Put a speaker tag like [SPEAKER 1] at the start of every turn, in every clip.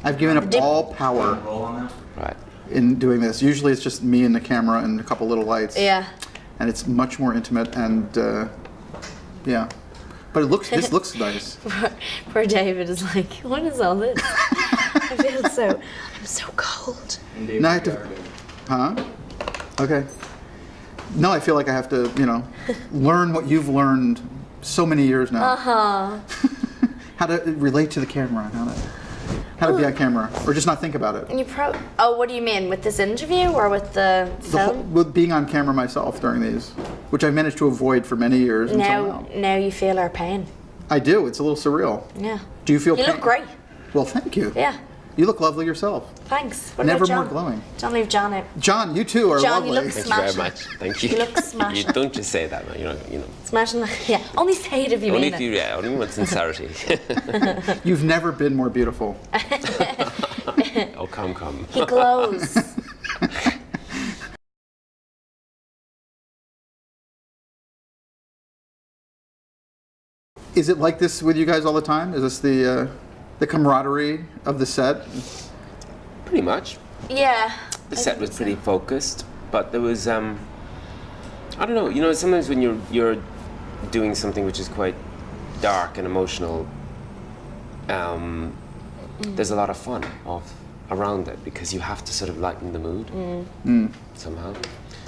[SPEAKER 1] I've given up all power
[SPEAKER 2] Right.
[SPEAKER 1] in doing this. Usually it's just me and the camera and a couple little lights.
[SPEAKER 3] Yeah.
[SPEAKER 1] And it's much more intimate and yeah. But this looks nice.
[SPEAKER 3] Poor David is like, what is all this? I feel I'm so cold.
[SPEAKER 1] Now I have to, huh? Okay. No, I feel like I have to, learn what you've learned so many years now.
[SPEAKER 3] Uh-huh.
[SPEAKER 1] How to relate to the camera, how to be on camera, or just not think about it.
[SPEAKER 3] What do you mean, with this interview or with the film?
[SPEAKER 1] With being on camera myself during these, which I managed to avoid for many years.
[SPEAKER 3] Now you feel our pain.
[SPEAKER 1] I do. It's a little surreal.
[SPEAKER 3] Yeah.
[SPEAKER 1] Do you feel
[SPEAKER 3] pain? You look great.
[SPEAKER 1] Well, thank you.
[SPEAKER 3] Yeah.
[SPEAKER 1] You look lovely yourself.
[SPEAKER 3] Thanks. What
[SPEAKER 1] Never
[SPEAKER 3] about
[SPEAKER 1] more
[SPEAKER 3] John?
[SPEAKER 1] glowing.
[SPEAKER 3] Don't leave John out.
[SPEAKER 1] John, you too are
[SPEAKER 3] John,
[SPEAKER 1] lovely.
[SPEAKER 3] you look
[SPEAKER 2] Thank
[SPEAKER 3] smashing.
[SPEAKER 2] you very much. Thank you.
[SPEAKER 3] You look smashing.
[SPEAKER 2] You don't just say that, man.
[SPEAKER 3] Smashing. Yeah. Only say it if you mean it.
[SPEAKER 2] Only with sincerity.
[SPEAKER 1] You've never been more beautiful.
[SPEAKER 2] Oh, come.
[SPEAKER 3] He glows.
[SPEAKER 1] Is it like this with you guys all the time? Is this the camaraderie of the set?
[SPEAKER 2] Pretty much.
[SPEAKER 3] Yeah.
[SPEAKER 2] The set was pretty focused, but there was I don't know. Sometimes when you're doing something which is quite dark and emotional, there's a lot of fun around it because you have to sort of lighten the mood somehow.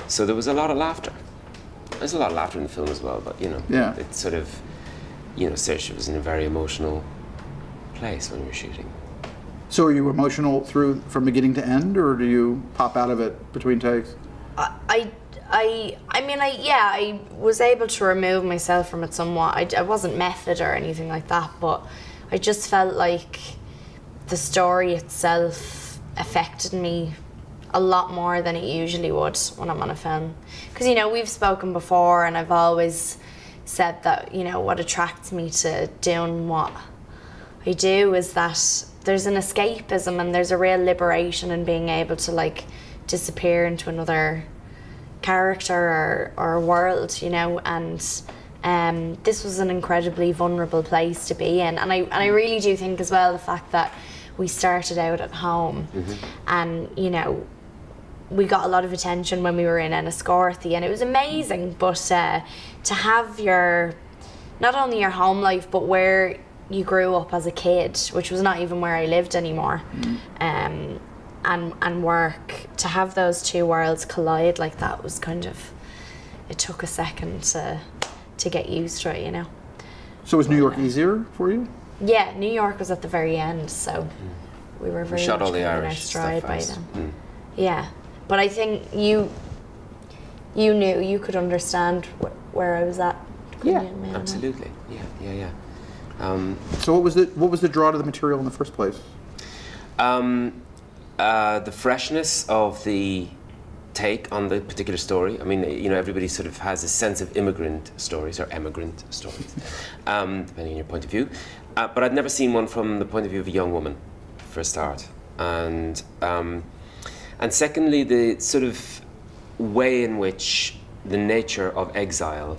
[SPEAKER 2] So there was a lot of laughter. There's a lot of laughter in the film as well, but it's sort of, Saoirse was in a very emotional place when we were shooting.
[SPEAKER 1] So are you emotional from beginning to end, or do you pop out of it between takes?
[SPEAKER 3] I was able to remove myself from it somewhat. I wasn't method or anything like that, but I just felt like the story itself affected me a lot more than it usually would when I'm on a film. Because, we've spoken before, and I've always said that, what attracts me to doing what I do is that there's an escapism and there's a real liberation in being able to disappear into another character or world, and this was an incredibly vulnerable place to be in, and I really do think as well the fact that we started out at home, and we got a lot of attention when we were in Enniscorthy, and it was amazing, but to have not only your home life but where you grew up as a kid, which was not even where I lived anymore, and work, to have those two worlds collide like that was it took a second to get used to it,
[SPEAKER 1] So was New York easier for you?
[SPEAKER 3] Yeah, New York was at the very end, so we were very
[SPEAKER 2] shot
[SPEAKER 3] much
[SPEAKER 2] all the
[SPEAKER 3] in our
[SPEAKER 2] Irish
[SPEAKER 3] stride
[SPEAKER 2] stuff
[SPEAKER 3] by
[SPEAKER 2] first.
[SPEAKER 3] then. Yeah, but I think you knew, you could understand where I was at.
[SPEAKER 2] Absolutely. Yeah.
[SPEAKER 1] So what was the draw to the material in the first place?
[SPEAKER 2] The freshness of the take on the particular story. I mean, everybody sort of has a sense of immigrant stories or emigrant stories, depending on your point of view. But I'd never seen one from the point of view of a young woman, for a start, and secondly, the sort of way in which the nature of exile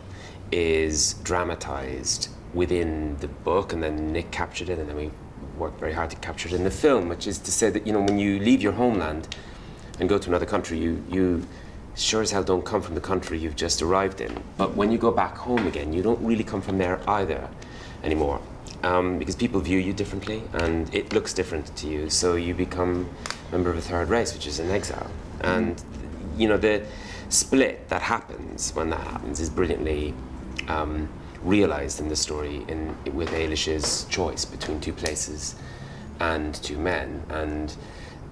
[SPEAKER 2] is dramatized within the book, and then Nick captured it, and then we worked very hard to capture it in the film, which is to say that, when you leave your homeland and go to another country, you sure as hell don't come from the country you've just arrived in. But when you go back home again, you don't really come from there either anymore, because people view you differently, and it looks different to you, so you become a member of a third race, which is an exile. And, the split that happens when that happens is brilliantly realized in the story with Eilish's choice between two places and two men, and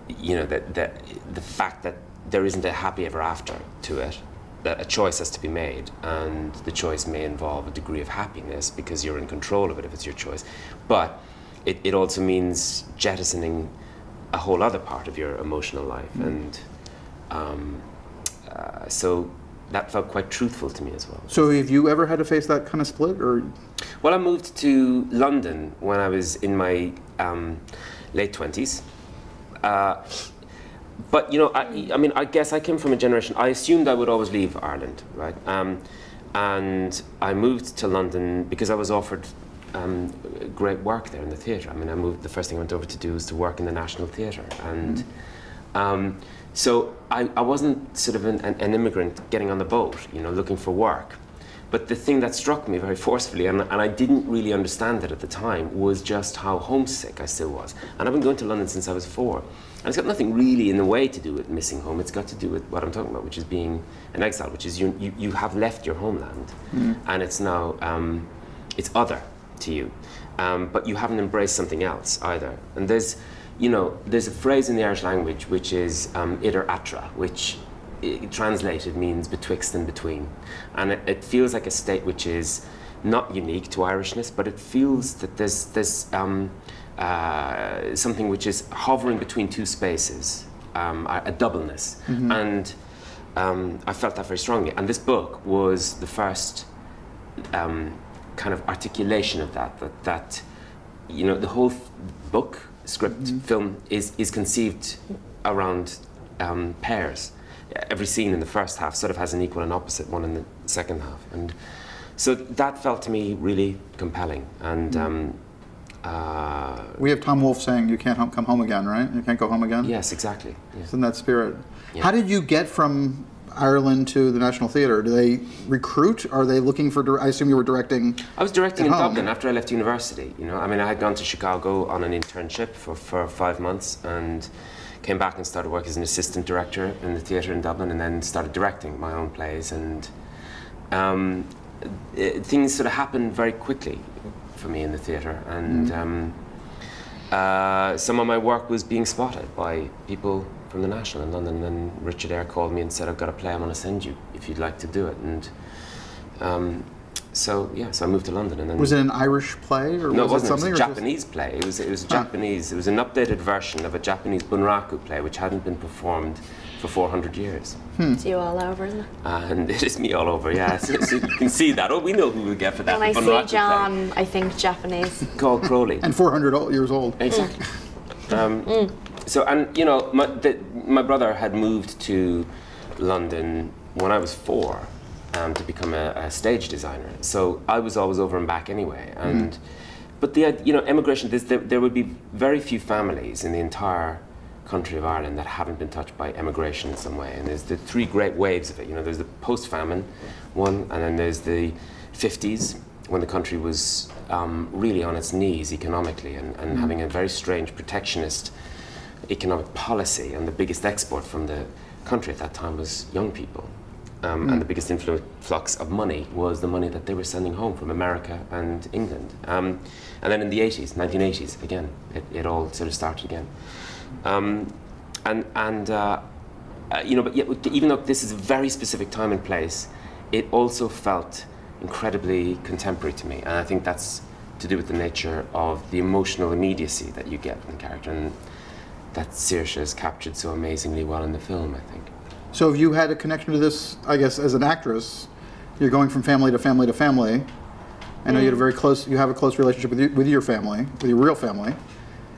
[SPEAKER 2] the fact that there isn't a happy ever after to it, that a choice has to be made, and the choice may involve a degree of happiness because you're in control of it if it's your choice, but it also means jettisoning a whole other part of your emotional life, and so that felt quite truthful to me as well.
[SPEAKER 1] So have you ever had to face that kind of split, or?
[SPEAKER 2] Well, I moved to London when I was in my late 20s. But, I guess I came from a generation, I assumed I would always leave Ireland, right? And I moved to London because I was offered great work there in the theatre. I mean, the first thing I went over to do was to work in the National Theatre, and so I wasn't sort of an immigrant getting on the boat, you know, looking for work. But the thing that struck me very forcefully, and I didn't really understand it at the time, was just how homesick I still was. And I've been going to London since I was 4. And it's got nothing really in the way to do with missing home. It's got to do with what I'm talking about, which is being an exile, which is you have left your homeland, and it's now, it's other to you. But you haven't embraced something else either. And there's a phrase in the Irish language which is idir atra, which translated means betwixt and between. And it feels like a state which is not unique to Irishness, but it feels that there's something which is hovering between two spaces, a doubleness. And I felt that very strongly. And this book was the first kind of articulation of that you know, the whole book, script, film is conceived around pairs. Every scene in the first half sort of has an equal and opposite one in the second half, and so that felt to me really compelling. And
[SPEAKER 1] we have Tom Wolfe saying, "You can't come home again," right? You can't go home again.
[SPEAKER 2] Yes, exactly. Yeah.
[SPEAKER 1] It's in that spirit.
[SPEAKER 2] Yeah.
[SPEAKER 1] How did you get from Ireland to the National Theatre? Do they recruit? Are they looking for? I assume you were directing.
[SPEAKER 2] I was directing in
[SPEAKER 1] home.
[SPEAKER 2] Dublin after I left university. You know, I mean, I had gone to Chicago on an internship for 5 months and came back and started work as an assistant director in the theatre in Dublin, and then started directing my own plays. And things sort of happened very quickly for me in the theatre, and some of my work was being spotted by people from the National in London. And Richard Eyre called me and said, "I've got a play I want to send you if you'd like to do it." And so I moved to London. And then
[SPEAKER 1] Was it an Irish play, or
[SPEAKER 2] no,
[SPEAKER 1] was
[SPEAKER 2] it wasn't.
[SPEAKER 1] something?
[SPEAKER 2] It was a Japanese play. It was Japanese. It was an updated version of a Japanese bunraku play which hadn't been performed for 400 years.
[SPEAKER 3] It's you all over, isn't it?
[SPEAKER 2] And it is me all over. Yeah, so you can see that. Oh, we know who we get for that.
[SPEAKER 3] When I
[SPEAKER 2] bunraku
[SPEAKER 3] see John, I think Japanese.
[SPEAKER 2] play called Crowley.
[SPEAKER 1] And 400 years old.
[SPEAKER 2] Exactly. So, and you know, my brother had moved to London when I was 4 to become a stage designer. So I was always over and back anyway. And but immigration. There would be very few families in the entire country of Ireland that haven't been touched by emigration in some way. And there's the 3 great waves of it. You know, there's the post-famine one, and then there's the 50s when the country was really on its knees economically and having a very strange protectionist economic policy, and the biggest export from the country at that time was young people. And the biggest influx of money was the money that they were sending home from America and England. And then in the 80s, 1980s, again, it all sort of started again. But yet, even though this is a very specific time and place, it also felt incredibly contemporary to me. And I think that's to do with the nature of the emotional immediacy that you get from the character, and that Saoirse has captured so amazingly well in the film, I think.
[SPEAKER 1] So have you had a connection to this, I guess, as an actress? You're going from family to family to family. I know you have a close relationship with your family, with your real family.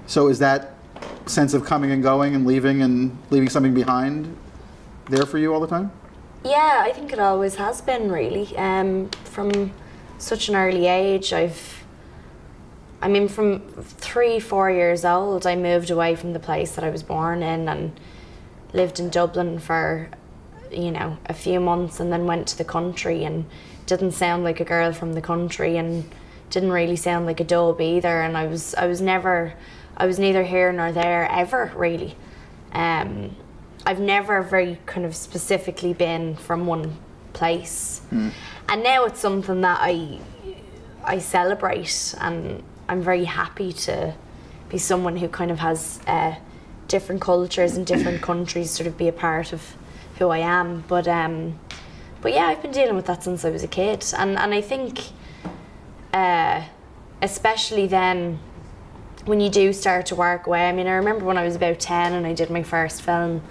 [SPEAKER 1] So is that sense of coming and going and leaving something behind there for you all the time?
[SPEAKER 3] Yeah, I think it always has been, really. From such an early age, from 3-4 years old, I moved away from the place that I was born in and lived in Dublin for, a few months, and then went to the country and didn't sound like a girl from the country and didn't really sound like a dub either. And I was neither here nor there ever, really. I've never very kind of specifically been from one place. And now it's something that I celebrate, and I'm very happy to be someone who kind of has different cultures and different countries sort of be a part of who I am. But yeah, I've been dealing with that since I was a kid, and I think especially then when you do start to work away. I mean, I remember when I was about 10 and I did my first film,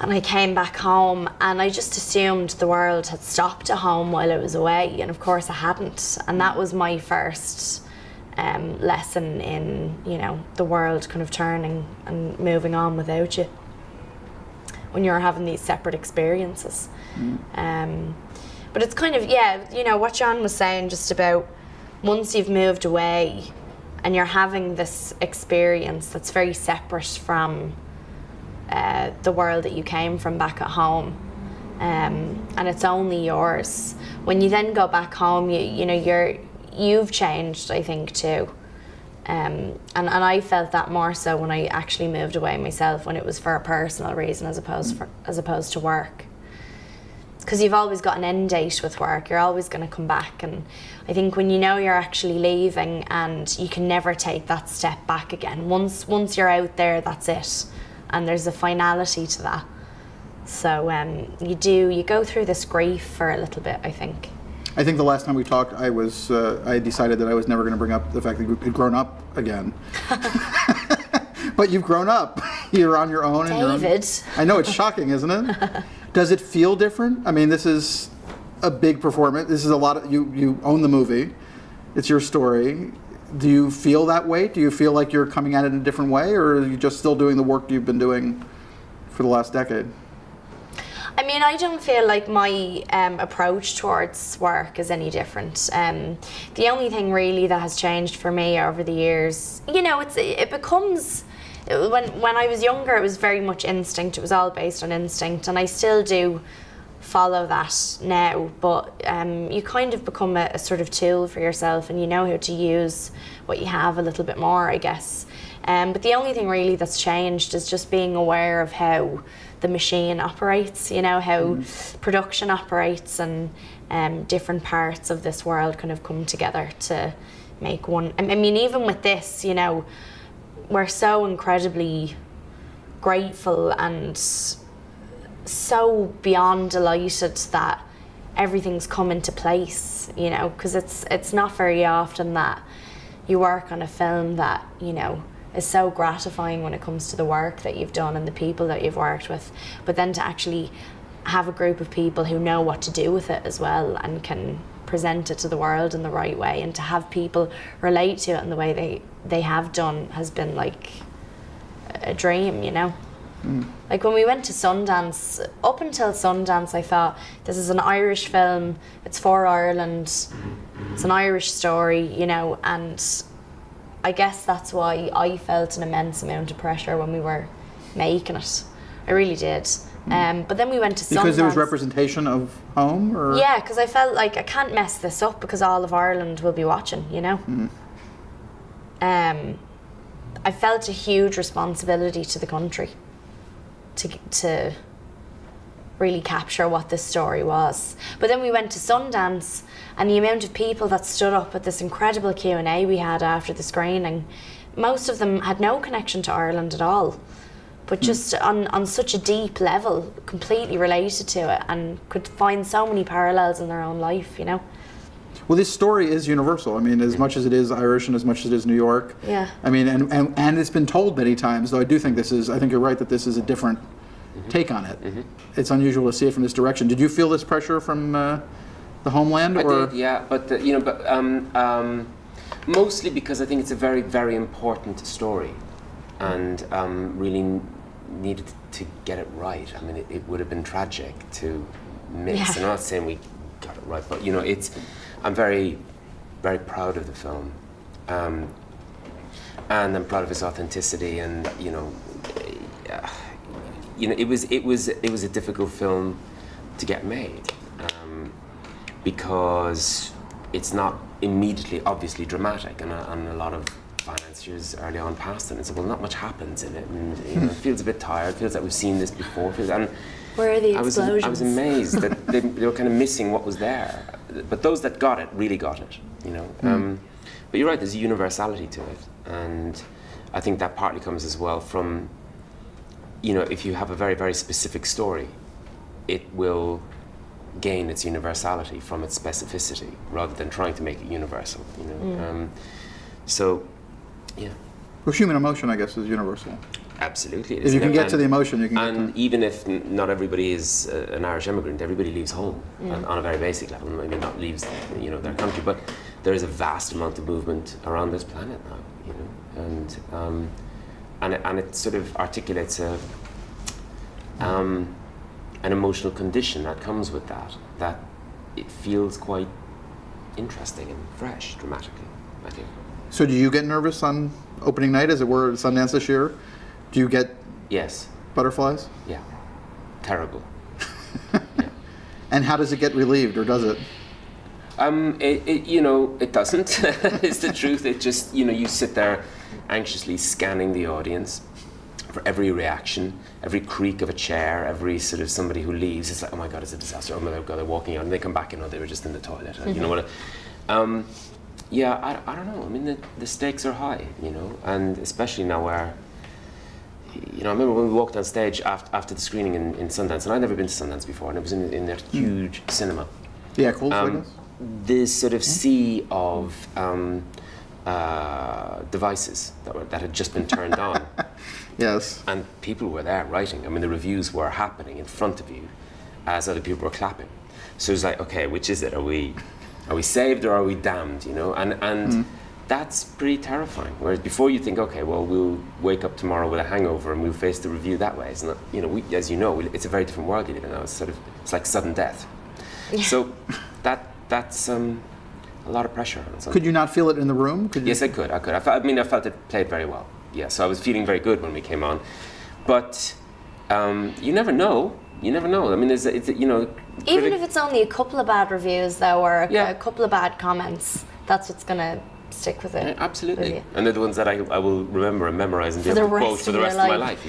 [SPEAKER 3] and I came back home and I just assumed the world had stopped at home while I was away, and of course it hadn't. And that was my first lesson in, the world kind of turning and moving on without you when you're having these separate experiences. But it's kind of, what John was saying just about once you've moved away and you're having this experience that's very separate from the world that you came from back at home, and it's only yours. When you then go back home, you've changed, I think, too. And I felt that more so when I actually moved away myself, when it was for a personal reason as opposed to work. Because you've always got an end date with work, you're always going to come back, and I think when you know you're actually leaving and you can never take that step back again, once you're out there, that's it, and there's a finality to that. So you go through this grief for a little bit, I think.
[SPEAKER 1] I think the last time we talked, I decided that I was never going to bring up the fact that you'd grown up again. But you've grown up. You're on your own.
[SPEAKER 3] David.
[SPEAKER 1] I know, it's shocking, isn't it? Does it feel different? I mean, this is a big performance. This is a lot of, you own the movie. It's your story. Do you feel that way? Do you feel like you're coming at it in a different way, or are you just still doing the work you've been doing for the last decade?
[SPEAKER 3] I mean, I don't feel like my approach towards work is any different. The only thing really that has changed for me over the years, it becomes, when I was younger, it was very much instinct. It was all based on instinct, and I still do follow that now, but you kind of become a sort of tool for yourself, and you know how to use what you have a little bit more, I guess. But the only thing really that's changed is just being aware of how the machine operates, how production operates, and different parts of this world kind of come together to make one. I mean, even with this, we're so incredibly grateful and so beyond delighted that everything's come into place, because it's not very often that you work on a film that, is so gratifying when it comes to the work that you've done and the people that you've worked with, but then to actually have a group of people who know what to do with it as well and can present it to the world in the right way, and to have people relate to it in the way they have done has been like a dream, Like when we went to Sundance, up until Sundance I thought, this is an Irish film, it's for Ireland, it's an Irish story, and I guess that's why I felt an immense amount of pressure when we were making it. I really did. But then we went to Sundance.
[SPEAKER 1] Because there was representation of home? Or?
[SPEAKER 3] Yeah, because I felt like I can't mess this up because all of Ireland will be watching, I felt a huge responsibility to the country to really capture what this story was. But then we went to Sundance, and the amount of people that stood up at this incredible Q&A we had after the screening, most of them had no connection to Ireland at all, but just on such a deep level, completely related to it, and could find so many parallels in their own life,
[SPEAKER 1] Well, this story is universal. I mean, as much as it is Irish and as much as it is New York.
[SPEAKER 3] Yeah.
[SPEAKER 1] I mean, and it's been told many times, though I do think I think you're right that this is a different take on it. It's unusual to see it from this direction. Did you feel this pressure from the homeland?
[SPEAKER 2] I did, yeah, but mostly because I think it's a very, very important story, and really needed to get it right. I mean, it would have been tragic to miss.
[SPEAKER 3] Yeah.
[SPEAKER 2] I'm not saying we got it right, but I'm very, very proud of the film, and I'm proud of its authenticity, and it was a difficult film to get made, because it's not immediately obviously dramatic, and a lot of financiers early on passed it and said, well, not much happens in it, and it feels a bit tired, feels like we've seen this before, and
[SPEAKER 3] where are the explosions?
[SPEAKER 2] I was amazed that they were kind of missing what was there, but those that got it really got it, but you're right, there's a universality to it, and I think that partly comes as well from, if you have a very, very specific story, it will gain its universality from its specificity rather than trying to make it universal, so, yeah.
[SPEAKER 1] Well, human emotion, I guess, is universal.
[SPEAKER 2] Absolutely.
[SPEAKER 1] If you can get to the emotion, you can get
[SPEAKER 2] and even if not everybody is an Irish immigrant, everybody leaves home on a very basic level. Maybe not leaves, their country, but there is a vast amount of movement around this planet now, and it sort of articulates an emotional condition that comes with that it feels quite interesting and fresh dramatically, I think.
[SPEAKER 1] So do you get nervous on opening night, as it were, at Sundance this year? Do you get
[SPEAKER 2] Yes.
[SPEAKER 1] butterflies?
[SPEAKER 2] Yeah. Terrible.
[SPEAKER 1] And how does it get relieved, or does it?
[SPEAKER 2] It doesn't. It's the truth. It just, you sit there anxiously scanning the audience for every reaction, every creak of a chair, every sort of somebody who leaves. It's like, oh my God, it's a disaster. Oh my God, they're walking out, and they come back, they were just in the toilet. You know what? I don't know. I mean, the stakes are high, and especially now where, I remember when we walked on stage after the screening in Sundance, and I'd never been to Sundance before, and it was in their huge cinema.
[SPEAKER 1] Yeah, cool.
[SPEAKER 2] This sort of sea of devices that had just been turned on.
[SPEAKER 1] Yes.
[SPEAKER 2] And people were there writing. I mean, the reviews were happening in front of you as other people were clapping. So it was like, okay, which is it? Are we saved or are we damned? And that's pretty terrifying. Whereas before you think, okay, well, we'll wake up tomorrow with a hangover and we'll face the review that way. It's not, as you know, it's a very different world you live in now. It's like sudden death. Yeah. So that's a lot of pressure on something.
[SPEAKER 1] Could you not feel it in the room?
[SPEAKER 2] Yes, I could. I felt it played very well. Yeah, so I was feeling very good when we came on. But you never know. I mean,
[SPEAKER 3] even if it's only a couple of bad reviews, though, or a couple of bad comments, that's what's going to stick with it.
[SPEAKER 2] Yeah, absolutely. And they're the ones that I will remember and memorize and be able to quote for the rest of my life.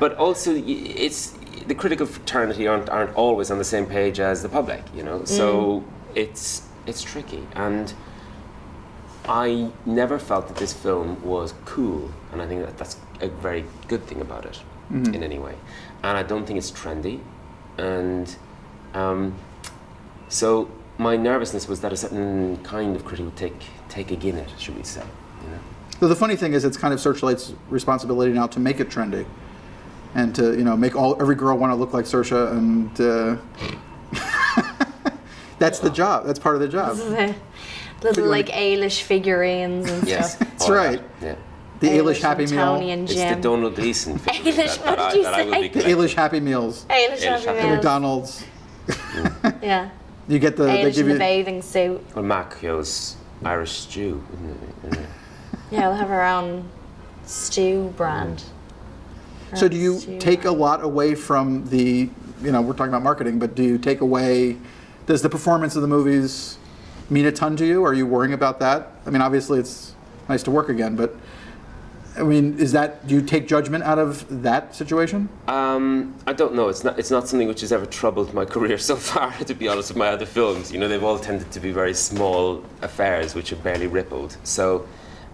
[SPEAKER 2] But also, it's the critical fraternity aren't always on the same page as the public. So it's tricky. And I never felt that this film was cool, and I think that's a very good thing about it in any way. And I don't think it's trendy, and so my nervousness was that a certain kind of critic would take a guinea, should we say?
[SPEAKER 1] So the funny thing is, it's kind of Searchlight's responsibility now to make it trendy, and to make every girl want to look like Saoirse, and that's the job. That's part of the job.
[SPEAKER 3] Little like Ailish figurines and
[SPEAKER 2] yes,
[SPEAKER 3] stuff.
[SPEAKER 1] That's right.
[SPEAKER 2] Yeah.
[SPEAKER 1] The Ailish Happy Meal.
[SPEAKER 3] Tony and
[SPEAKER 2] It's
[SPEAKER 3] Jim.
[SPEAKER 2] the Donald Gleason figure
[SPEAKER 3] Ailish, what did you say?
[SPEAKER 1] The Ailish Happy Meals.
[SPEAKER 3] Ailish Happy
[SPEAKER 2] Happy
[SPEAKER 1] At
[SPEAKER 3] Meals.
[SPEAKER 1] McDonald's.
[SPEAKER 3] Yeah.
[SPEAKER 1] You get the. They
[SPEAKER 3] Ailish
[SPEAKER 1] give
[SPEAKER 3] in the
[SPEAKER 1] you.
[SPEAKER 3] bathing suit.
[SPEAKER 2] Well, Macchio's Irish stew, isn't it?
[SPEAKER 3] Yeah, we'll have our own stew brand.
[SPEAKER 1] So do you take a lot away from the? We're talking about marketing, but do you take away? Does the performance of the movies mean a ton to you? Are you worrying about that? I mean, obviously it's nice to work again, but I mean, do you take judgment out of that situation?
[SPEAKER 2] I don't know. It's not something which has ever troubled my career so far, to be honest with my other films. They've all tended to be very small affairs which have barely rippled. So,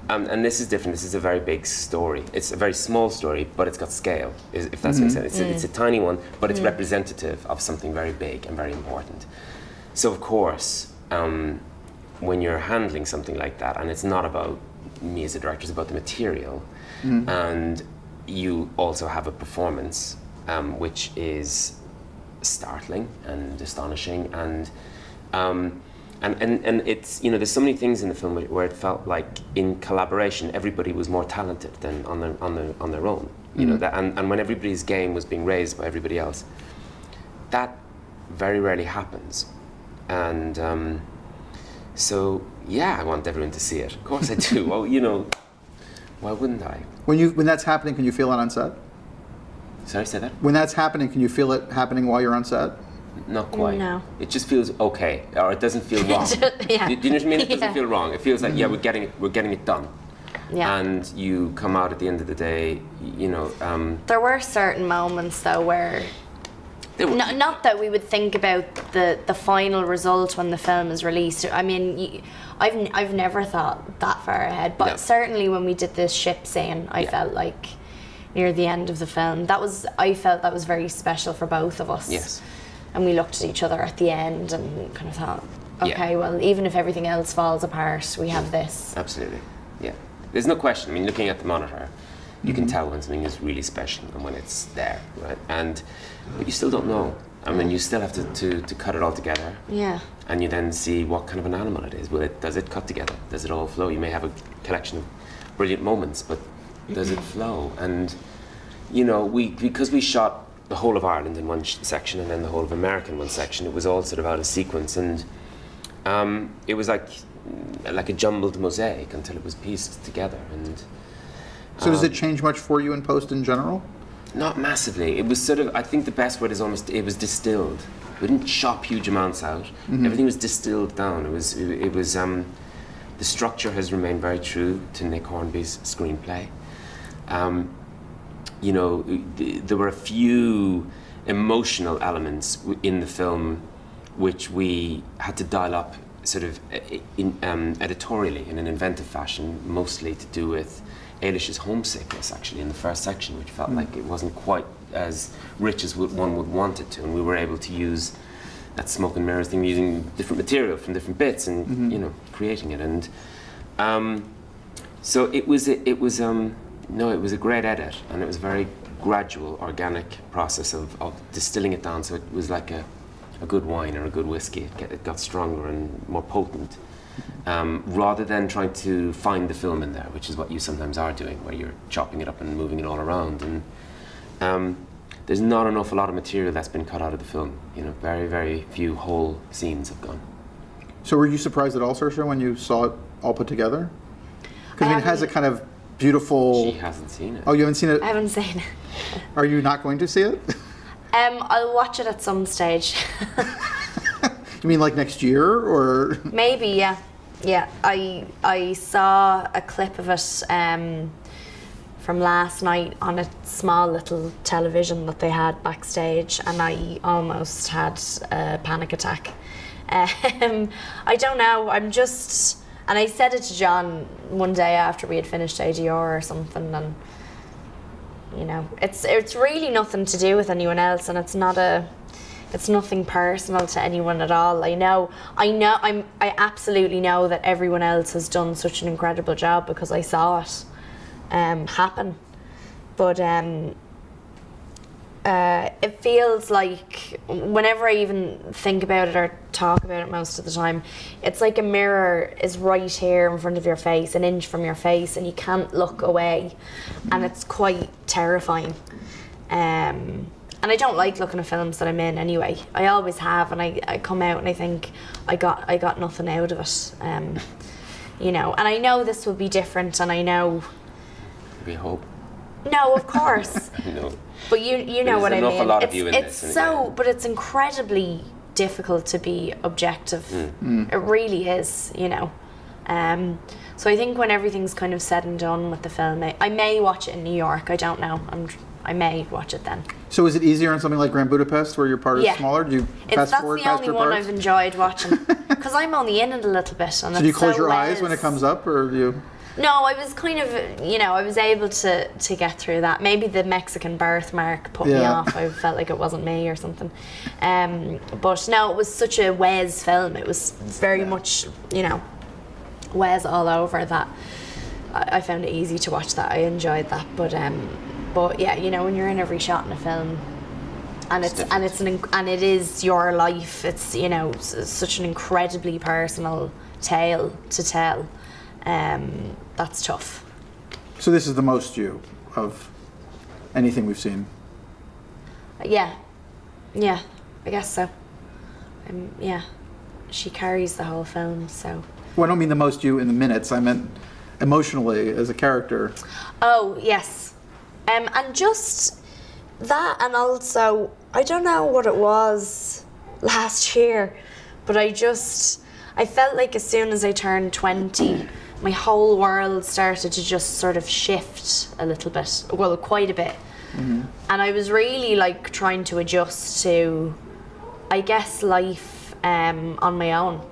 [SPEAKER 2] and this is different. This is a very big story. It's a very small story, but it's got scale, if that makes sense. It's a tiny one, but it's representative of something very big and very important. So, of course, when you're handling something like that, and it's not about me as a director, it's about the material, and you also have a performance which is startling and astonishing, and it's there's so many things in the film where it felt like in collaboration everybody was more talented than on their own. And when everybody's game was being raised by everybody else, that very rarely happens. And so, yeah, I want everyone to see it. Of course I do. Well, why wouldn't I?
[SPEAKER 1] When that's happening, can you feel it on set?
[SPEAKER 2] Sorry, say that?
[SPEAKER 1] When that's happening, can you feel it happening while you're on set?
[SPEAKER 2] Not quite.
[SPEAKER 3] No.
[SPEAKER 2] It just feels okay, or it doesn't feel wrong.
[SPEAKER 3] Yeah.
[SPEAKER 2] Do you know what I mean? It doesn't feel wrong. It feels like, yeah, we're getting it done.
[SPEAKER 3] Yeah.
[SPEAKER 2] And you come out at the end of the day,
[SPEAKER 3] There were certain moments, though, where not that we would think about the final result when the film is released. I mean, I've never thought that far ahead, but
[SPEAKER 2] No.
[SPEAKER 3] certainly when we did this ship scene, I felt like near the end of the film, I felt that was very special for both of us.
[SPEAKER 2] Yes.
[SPEAKER 3] And we looked at each other at the end and kind of thought, okay,
[SPEAKER 2] Yeah.
[SPEAKER 3] well, even if everything else falls apart, we have this.
[SPEAKER 2] Absolutely, yeah. There's no question. I mean, looking at the monitor, you can tell when something is really special and when it's there, right? But you still don't know. I mean, you still have to cut it all together.
[SPEAKER 3] Yeah.
[SPEAKER 2] And you then see what kind of an animal it is. Does it cut together? Does it all flow? You may have a collection of brilliant moments, but does it flow? And because we shot the whole of Ireland in one section and then the whole of America in one section, it was all sort of out of sequence. And It was like a jumbled mosaic until it was pieced together. And
[SPEAKER 1] So does it change much for you in post in general?
[SPEAKER 2] not massively. It was sort of, I think the best word is almost, it was distilled. We didn't chop huge amounts out. Everything was distilled down. It was the structure has remained very true to Nick Hornby's screenplay. You know, there were a few emotional elements in the film which we had to dial up sort of editorially in an inventive fashion, mostly to do with Eilish's homesickness, actually, in the first section, which felt like it wasn't quite as rich as one would want it to, and we were able to use that smoke and mirrors thing, using different material from different bits, and you know, creating it. And so it was a great edit, and it was a very gradual, organic process of distilling it down, so it was like a good wine or a good whiskey. It got stronger and more potent. Rather than trying to find the film in there, which is what you sometimes are doing, where you're chopping it up and moving it all around. And there's not an awful lot of material that's been cut out of the film. You know, very, very few whole scenes have gone.
[SPEAKER 1] So were you surprised at all, Saoirse, when you saw it all put together? Because I mean, it has a kind of beautiful...
[SPEAKER 2] She hasn't seen it.
[SPEAKER 1] Oh, you haven't seen it?
[SPEAKER 3] I haven't seen it.
[SPEAKER 1] Are you not going to see it?
[SPEAKER 3] I'll watch it at some stage.
[SPEAKER 1] You mean like next year, or...?
[SPEAKER 3] Maybe, yeah. Yeah, I saw a clip of it from last night on a small little television that they had backstage, and I almost had a panic attack. I don't know, I'm just... And I said it to John one day after we had finished ADR or something, and you know, it's really nothing to do with anyone else, and it's nothing personal to anyone at all. I absolutely know that everyone else has done such an incredible job because I saw it happen. But it feels like whenever I even think about it or talk about it most of the time, it's like a mirror is right here in front of your face, an inch from your face, and you can't look away, and it's quite terrifying. And I don't like looking at films that I'm in anyway. I always have, and I come out and I think I got nothing out of it. You know, and I know this will be different, and I know.
[SPEAKER 2] We hope.
[SPEAKER 3] No, of course.
[SPEAKER 2] No.
[SPEAKER 3] But you know what I mean.
[SPEAKER 2] There's an awful lot of you in
[SPEAKER 3] it's
[SPEAKER 2] this.
[SPEAKER 3] But it's incredibly difficult to be objective. It really is, you know. So I think when everything's kind of said and done with the film, I may watch it in New York. I don't know. I may watch it then.
[SPEAKER 1] So is it easier on something like Grand Budapest, where your part is smaller? Do you fast forward past your parts?
[SPEAKER 3] That's the only one I've enjoyed watching, because I'm only in it a little bit. And
[SPEAKER 1] so do you close your eyes when it comes up, or do you?
[SPEAKER 3] No, I was kind of, you know, I was able to get through that. Maybe the Mexican birthmark put me off. I felt like it wasn't me or something. But no, it was such a Wes film. It was very much, you know, Wes all over that. I found it easy to watch that. I enjoyed that. But yeah, you know, when you're in every shot in a film, and it is your life. It's, you know, such an incredibly personal tale to tell. That's tough.
[SPEAKER 1] So this is the most you of anything we've seen?
[SPEAKER 3] Yeah, I guess so. Yeah, she carries the whole film, so.
[SPEAKER 1] Well, I don't mean the most you in the minutes, I meant emotionally as a character.
[SPEAKER 3] Oh, yes. And just that, and also, I don't know what it was last year, but I felt like as soon as I turned 20, my whole world started to just sort of shift a little bit, well, quite a bit. Mm-hmm. And I was really like trying to adjust to, I guess, life on my own,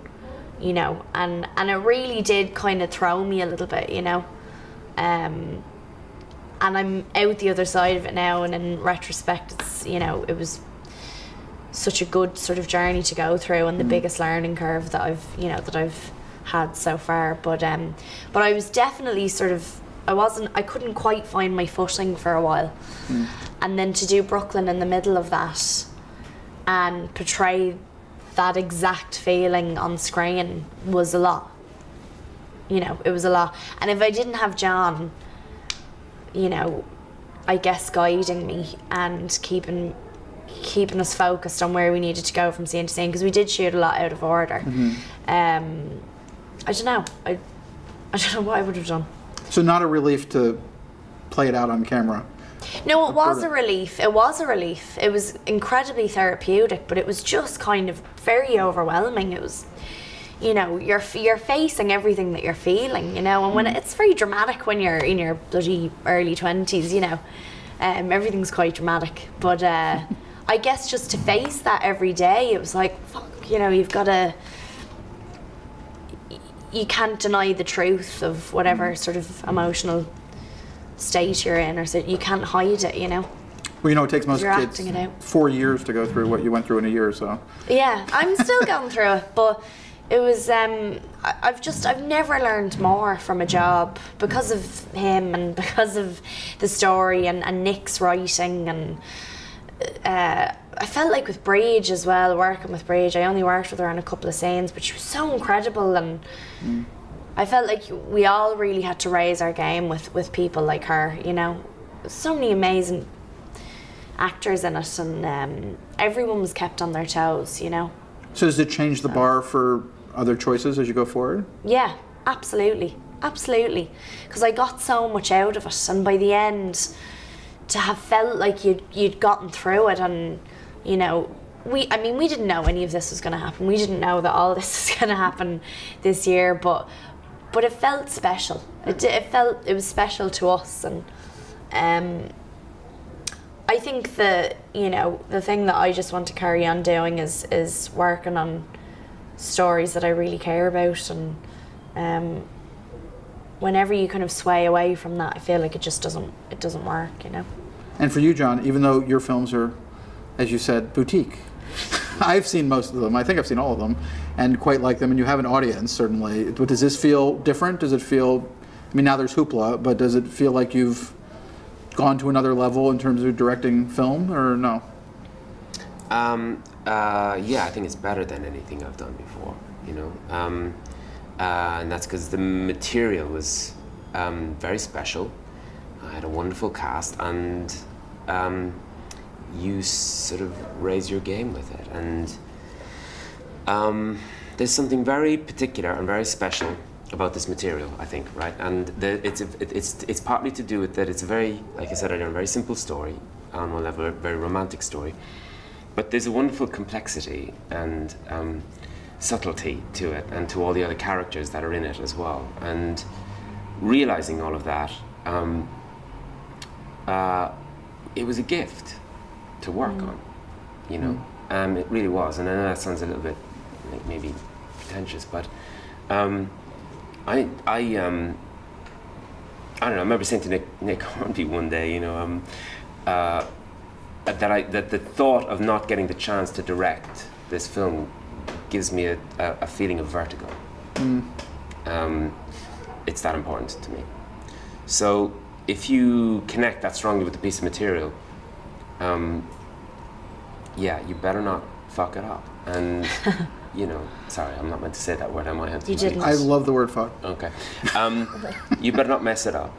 [SPEAKER 3] you know, and it really did kind of throw me a little bit, you know. And I'm out the other side of it now, and in retrospect, it's, you know, it was such a good sort of journey to go through, and the biggest learning curve that I've had so far. But I was definitely sort of, I couldn't quite find my footing for a while. And then to do Brooklyn in the middle of that and portray that exact feeling on screen was a lot. You know, it was a lot. And if I didn't have John, you know, I guess guiding me and keeping keeping us focused on where we needed to go from scene to scene, because we did shoot a lot out of order. I don't know. I don't know what I would have done.
[SPEAKER 1] So not a relief to play it out on camera.
[SPEAKER 3] No, it was a relief. It was a relief. It was incredibly therapeutic, but it was just kind of very overwhelming. It was, you know, you're facing everything that you're feeling, you know, and when it's very dramatic when you're in your bloody early 20s, you know, everything's quite dramatic. But I guess just to face that every day, it was like, fuck, you know, you've got to. You can't deny the truth of whatever sort of emotional state you're in, or so you can't hide it, you know.
[SPEAKER 1] Well, you know, it takes most
[SPEAKER 3] You're
[SPEAKER 1] kids
[SPEAKER 3] acting it out.
[SPEAKER 1] 4 years to go through what you went through in a year, so.
[SPEAKER 3] Yeah, I'm still going through it, but it was. I've never learned more from a job because of him and because of the story and Nick's writing, and I felt like with Bridge as well, working with Bridge, I only worked with her on a couple of scenes, but she was so incredible, and I felt like we all really had to raise our game with people like her, you know. So many amazing actors in it, and everyone was kept on their toes, you know.
[SPEAKER 1] So does it change the bar for other choices as you go forward?
[SPEAKER 3] Yeah, absolutely, absolutely. Because I got so much out of it, and by the end, to have felt like you'd gotten through it, and you know, we didn't know any of this was going to happen. We didn't know that all this was going to happen this year, but it felt special. It was special to us, and I think that, you know, the thing that I just want to carry on doing is working on stories that I really care about, and whenever you kind of sway away from that, I feel like it doesn't work, you know.
[SPEAKER 1] And for you, John, even though your films are, as you said, boutique, I've seen most of them. I think I've seen all of them, and quite like them. And you have an audience, certainly. But does this feel different? Does it feel? I mean, now there's hoopla, but does it feel like you've gone to another level in terms of directing film, or no?
[SPEAKER 2] Yeah, I think it's better than anything I've done before, you know. And that's because the material was very special. I had a wonderful cast, and you sort of raise your game with it. And there's something very particular and very special about this material, I think, right? And it's partly to do with that it's a very, like I said earlier, a very simple story, on one level, a very romantic story. But there's a wonderful complexity and subtlety to it, and to all the other characters that are in it as well. And realizing all of that, it was a gift to work on, you know. It really was. And I know that sounds a little bit like maybe pretentious, but I don't know. I remember saying to Nick Hornby one day, you know, that the thought of not getting the chance to direct this film gives me a feeling of vertigo. It's that important to me. So if you connect that strongly with a piece of material, yeah, you better not fuck it up. And you know, sorry, I'm not meant to say that word. I might have to.
[SPEAKER 3] You didn't.
[SPEAKER 1] I love the word fuck.
[SPEAKER 2] Okay. You better not mess it up.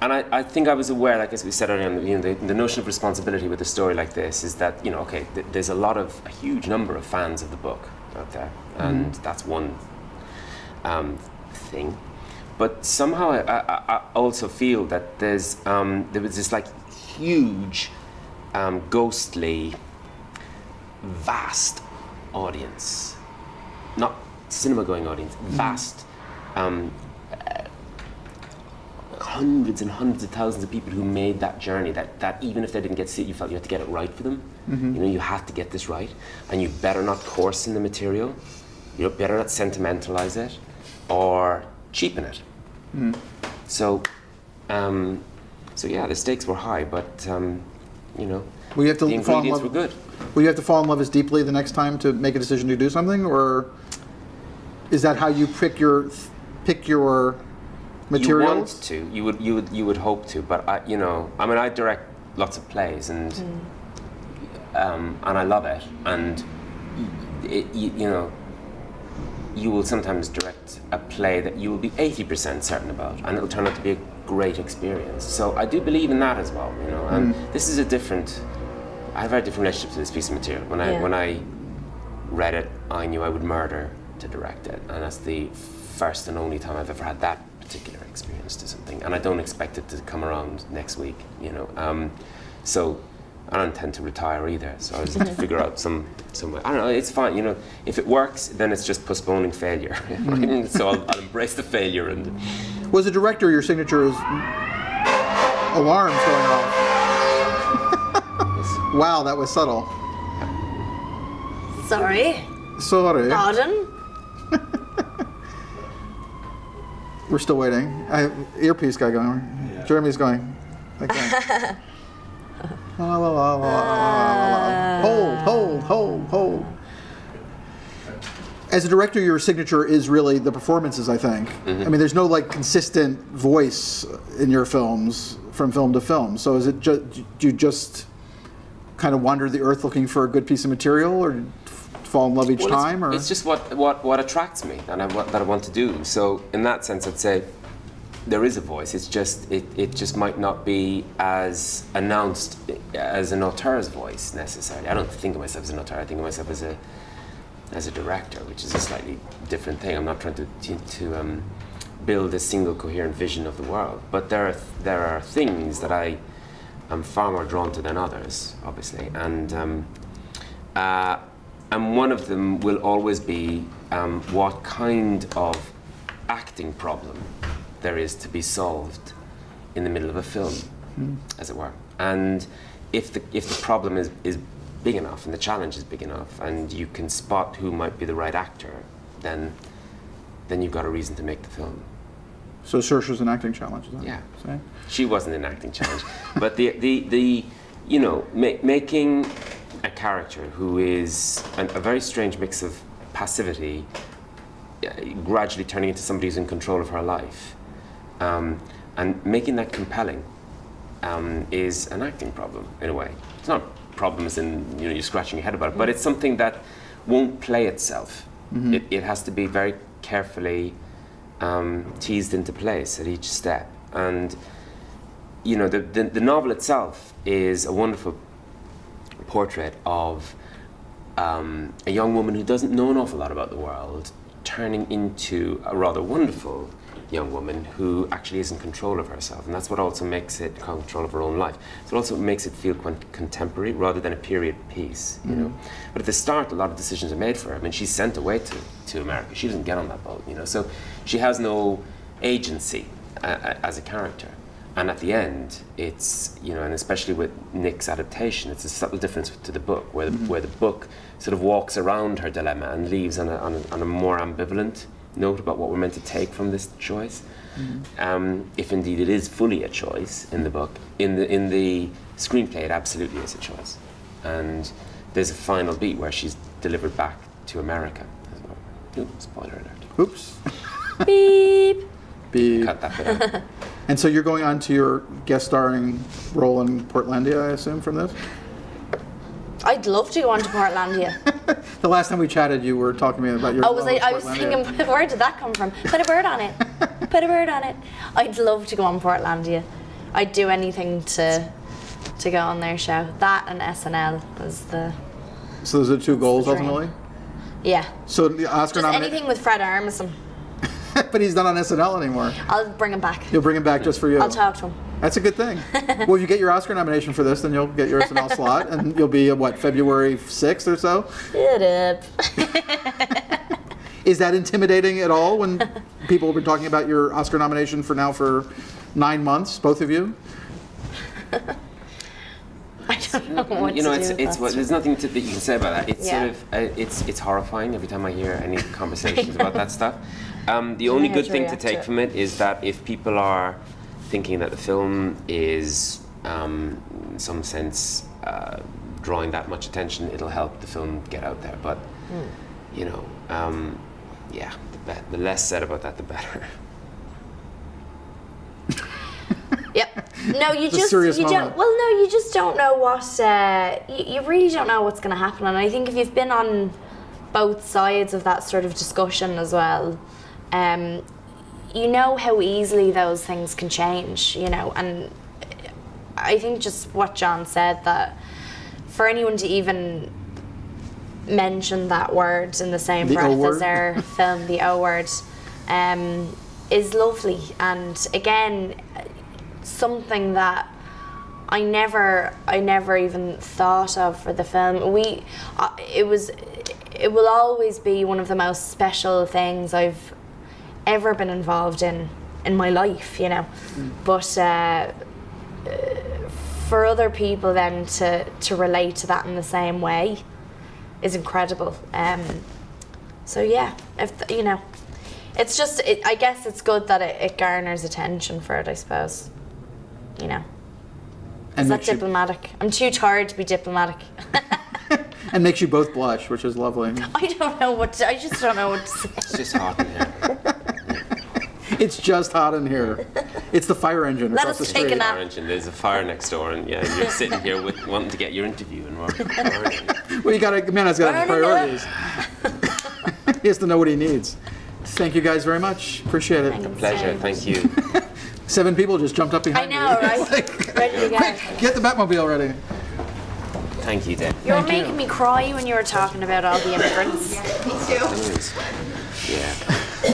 [SPEAKER 2] And I think I was aware, like as we said earlier, you know, the notion of responsibility with a story like this is that, you know, okay, there's a huge number of fans of the book out there, and that's one thing. But somehow I also feel that there was this like huge, ghostly, vast audience, not cinema-going audience, vast. Hundreds and hundreds of thousands of people who made that journey, that even if they didn't get to see it, you felt you had to get it right for them. You know, you had to get this right, and you better not coarse in the material, you better not sentimentalize it or cheapen it. So yeah, the stakes were high, but you know,
[SPEAKER 1] Will you have to
[SPEAKER 2] the
[SPEAKER 1] fall in
[SPEAKER 2] ingredients
[SPEAKER 1] love?
[SPEAKER 2] were good.
[SPEAKER 1] Will you have to fall in love as deeply the next time to make a decision to do something, or is that how you pick your materials?
[SPEAKER 2] You want to. You would hope to, but I direct lots of plays, and I love it, and you will sometimes direct a play that you will be 80% certain about, and it'll turn out to be a great experience. So I do believe in that as well, you know. And this is a different I had a very different relationship to this piece of material. When I read it, I knew I would murder to direct it, and that's the first and only time I've ever had that particular experience to something, and I don't expect it to come around next week, you know. So I don't intend to retire either, so I was to figure out some way. I don't know, it's fine, you know. If it works, then it's just postponing failure. So I'll embrace the failure. And
[SPEAKER 1] Was the director your signature is alarms going off? Wow, that was subtle.
[SPEAKER 3] Sorry.
[SPEAKER 1] Sorry.
[SPEAKER 3] Pardon?
[SPEAKER 1] We're still waiting. I have earpiece guy going. Yeah. Jeremy's going. Okay. La, la, la, la, la, la. Hold. As a director, your signature is really the performances, I think. I mean, there's no like consistent voice in your films from film to film. So is it do you just kind of wander the earth looking for a good piece of material, or fall in love each time? Or
[SPEAKER 2] it's just what attracts me and that I want to do. So in that sense, I'd say there is a voice. It's just it just might not be as announced as an auteur's voice necessarily. I don't think of myself as an auteur. I think of myself as a director, which is a slightly different thing. I'm not trying to build a single coherent vision of the world, but there are things that I am far more drawn to than others, obviously, and one of them will always be what kind of acting problem there is to be solved in the middle of a film, as it were. And if the problem is big enough and the challenge is big enough, and you can spot who might be the right actor, then you've got a reason to make the film.
[SPEAKER 1] So Saoirse was an acting challenge, is that
[SPEAKER 2] Yeah.
[SPEAKER 1] what you're saying?
[SPEAKER 2] She wasn't an acting challenge, but the you know, making a character who is a very strange mix of passivity, gradually turning into somebody who's in control of her life, and making that compelling is an acting problem in a way. It's not a problem as in, you know, you're scratching your head about it, but it's something that won't play itself. It has to be very carefully teased into place at each step. And you know, the novel itself is a wonderful portrait of a young woman who doesn't know an awful lot about the world turning into a rather wonderful young woman who actually is in control of herself, and that's what also makes it control of her own life. So it also makes it feel contemporary rather than a period piece, you know. But at the start, a lot of decisions are made for her. I mean, she's sent away to America. She doesn't get on that boat, you know. So she has no agency as a character. And at the end, it's, you know, and especially with Nick's adaptation, it's a subtle difference to the book, where the book sort of walks around her dilemma and leaves on a more ambivalent note about what we're meant to take from this choice. If indeed it is fully a choice in the book, in the screenplay, it absolutely is a choice. And there's a final beat where she's delivered back to America as well. Oops, spoiler alert.
[SPEAKER 1] Oops.
[SPEAKER 3] Beep.
[SPEAKER 1] Beep.
[SPEAKER 2] Cut that bit out.
[SPEAKER 1] And so you're going on to your guest starring role in Portlandia, I assume, from this?
[SPEAKER 3] I'd love to go on to Portlandia.
[SPEAKER 1] The last time we chatted, you were talking to me about your
[SPEAKER 3] I
[SPEAKER 1] love
[SPEAKER 3] was
[SPEAKER 1] of
[SPEAKER 3] thinking,
[SPEAKER 1] Portlandia.
[SPEAKER 3] where did that come from? Put a bird on it. Put a bird on it. I'd love to go on Portlandia. I'd do anything to go on their show. That and SNL was the...
[SPEAKER 1] So those are the two goals,
[SPEAKER 3] the dream.
[SPEAKER 1] ultimately?
[SPEAKER 3] Yeah.
[SPEAKER 1] So the Oscar
[SPEAKER 3] Just
[SPEAKER 1] nomination...
[SPEAKER 3] anything with Fred Armisen.
[SPEAKER 1] But he's not on SNL anymore.
[SPEAKER 3] I'll bring him back.
[SPEAKER 1] You'll bring him back just for you.
[SPEAKER 3] I'll talk to him.
[SPEAKER 1] That's a good thing. Well, if you get your Oscar nomination for this, then you'll get your SNL slot, and you'll be, what, February 6th or so?
[SPEAKER 3] Shut up.
[SPEAKER 1] Is that intimidating at all when people have been talking about your Oscar nomination for 9 months, both of you?
[SPEAKER 3] I don't know what
[SPEAKER 2] You know,
[SPEAKER 3] to do with that.
[SPEAKER 2] there's nothing that you can say about that. It's
[SPEAKER 3] Yeah.
[SPEAKER 2] sort of it's horrifying every time I hear any conversations about that stuff. The only
[SPEAKER 3] how
[SPEAKER 2] good
[SPEAKER 3] to
[SPEAKER 2] thing to
[SPEAKER 3] react to
[SPEAKER 2] take
[SPEAKER 3] it.
[SPEAKER 2] from it is that if people are thinking that the film is, in some sense, drawing that much attention, it'll help the film get out there. But you know, yeah, the less said about that, the better.
[SPEAKER 3] Yep. No, you
[SPEAKER 1] It's a
[SPEAKER 3] just
[SPEAKER 1] serious
[SPEAKER 3] you
[SPEAKER 1] moment.
[SPEAKER 3] don't. Well, no, you just don't know what. You really don't know what's going to happen, and I think if you've been on both sides of that sort of discussion as well, you know how easily those things can change. You know, and I think just what John said, that for anyone to even mention that word in the same
[SPEAKER 1] The O
[SPEAKER 3] breath
[SPEAKER 1] word?
[SPEAKER 3] as our film, the O word, is lovely. And again, something that I never even thought of for the film. It will always be one of the most special things I've ever been involved in my life, you know. But for other people then to relate to that in the same way is incredible. So yeah, you know, it's just, I guess it's good that it garners attention for it, I suppose, you know.
[SPEAKER 1] And
[SPEAKER 3] Is that
[SPEAKER 1] makes you-
[SPEAKER 3] diplomatic? I'm too tired to be diplomatic.
[SPEAKER 1] and makes you both blush, which is lovely.
[SPEAKER 3] I just don't know what to say.
[SPEAKER 2] It's just hot in here.
[SPEAKER 1] It's just hot in here. It's the fire engine
[SPEAKER 3] Let
[SPEAKER 1] across the
[SPEAKER 3] us take a
[SPEAKER 1] street.
[SPEAKER 3] nap.
[SPEAKER 2] Orange, and there's a fire next door, and yeah, you're sitting here wanting to get your interview, and we're
[SPEAKER 1] Well, you gotta, man, has got to have
[SPEAKER 3] Burning
[SPEAKER 1] priorities. He has to know what he needs. Thank you guys very much. Appreciate it.
[SPEAKER 3] Thanks,
[SPEAKER 2] pleasure.
[SPEAKER 3] James.
[SPEAKER 2] Thank you.
[SPEAKER 1] 7 people just jumped up
[SPEAKER 3] I
[SPEAKER 1] behind
[SPEAKER 3] know,
[SPEAKER 1] me.
[SPEAKER 3] right? Ready to go.
[SPEAKER 1] Get the Batmobile ready.
[SPEAKER 2] Thank you, Deb.
[SPEAKER 3] You were
[SPEAKER 1] Thank you.
[SPEAKER 3] making me cry when you were talking about all the immigrants.
[SPEAKER 2] Yeah.